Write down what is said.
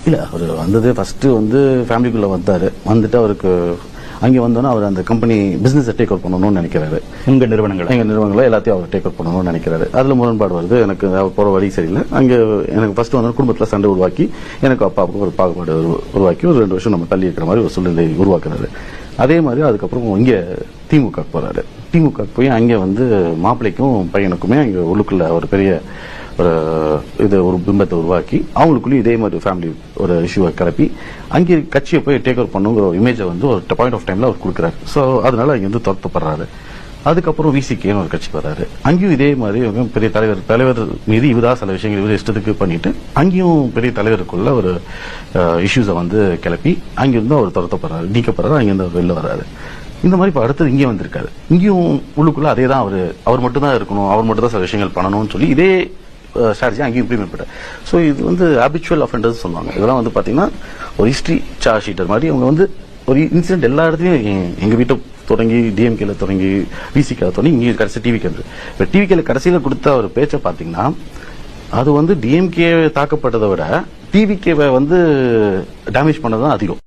இல்லை, அவர் வந்தது ஃபர்ஸ்ட் வந்து ஃபேமிலிக்குள்ள வந்தார். வந்துட்டு அவருக்கு அங்கே வந்தோன்னா அவர் அந்த கம்பெனி பிசினஸை டேக் ஓவர் பண்ணணும்னு நினைக்கிறாரு. எங்கள் நிறுவனங்களை எல்லாத்தையும் அவர் டேக் ஓவர் பண்ணணும்னு நினைக்கிறாரு. அதில் முரண்பாடு வருது. எனக்கு போகிற வழி சரியில்லை. அங்கே எனக்கு ஃபர்ஸ்ட் வந்து குடும்பத்தில் சண்டை உருவாக்கி எனக்கு அப்பாவுக்கு ஒரு பாகுபாடு உருவாக்கி ஒரு 2 வருஷம் நம்ம தள்ளி இருக்கிற மாதிரி ஒரு சூழ்நிலை உருவாக்குறாரு. அதே மாதிரி அதுக்கப்புறம் இங்கே திமுக போறாரு. திமுக போய் அங்கே வந்து மாப்பிள்ளைக்கும் பையனுக்குமே அங்கே உள்ளுக்குள்ள ஒரு பெரிய ஒரு பிம்பத்தை உருவாக்கி அவங்களுக்குள்ளேயும் இதே மாதிரி ஃபேமிலி ஒரு இஷ்யூவை கிளப்பி அங்கே கட்சியை போய் டேக் ஓவர் பண்ணுங்கிற ஒரு இமேஜை வந்து ஒரு பாயிண்ட் ஆஃப் டைம்ல அவர் கொடுக்குறாரு. ஸோ அதனால அங்கே வந்து துரத்தப்படுறாரு. அதுக்கப்புறம் விசிகேன்னு ஒரு கட்சி வர்றாரு. அங்கேயும் இதே மாதிரி பெரிய தலைவர் மீது இவரா சில விஷயங்கள் இவர் இஷ்டத்துக்கு பண்ணிட்டு அங்கேயும் பெரிய தலைவருக்குள்ள ஒரு இஷ்யூஸை வந்து கிளப்பி அங்கிருந்து அவர் துரத்தப்படுறாரு, நீக்கப்படுறாரு. அங்கிருந்து அவர் வெளில வர்றாரு. இந்த மாதிரி இப்போ அடுத்தது இங்கே வந்திருக்காரு. இங்கேயும் உள்ளுக்குள்ள அதே தான் அவர் மட்டும் தான் இருக்கணும், அவர் மட்டும் தான் சில விஷயங்கள் பண்ணணும்னு சொல்லி இதே ஸ்ட்ராட்டஜி அங்கேயும் இம்ப்ளிமெண்ட் பண்ணார். ஸோ இது வந்து ஹேபிச்சுவல் அஃபெண்டர்ஸ் சொல்லுவாங்க. இதெல்லாம் வந்து பார்த்தீங்கன்னா ஒரு ஹிஸ்ட்ரி சார்ஜ் ஷீட்டர் மாதிரி அவங்க வந்து ஒரு இன்சிடென்ட் எல்லா இடத்துலையும் எங்கள் வீட்டை தொடங்கி டிஎம்கேல தொடங்கி விசிகே தொடங்கி இங்கே கடைசி டிவிக்கு வந்து இப்போ டிவிகேல கடைசியில் கொடுத்த ஒரு பேச்சை பார்த்தீங்கன்னா அது வந்து டிஎம்கே தாக்கப்பட்டதை விட டிவிகேவை வந்து டேமேஜ் பண்ணது தான் அதிகம்.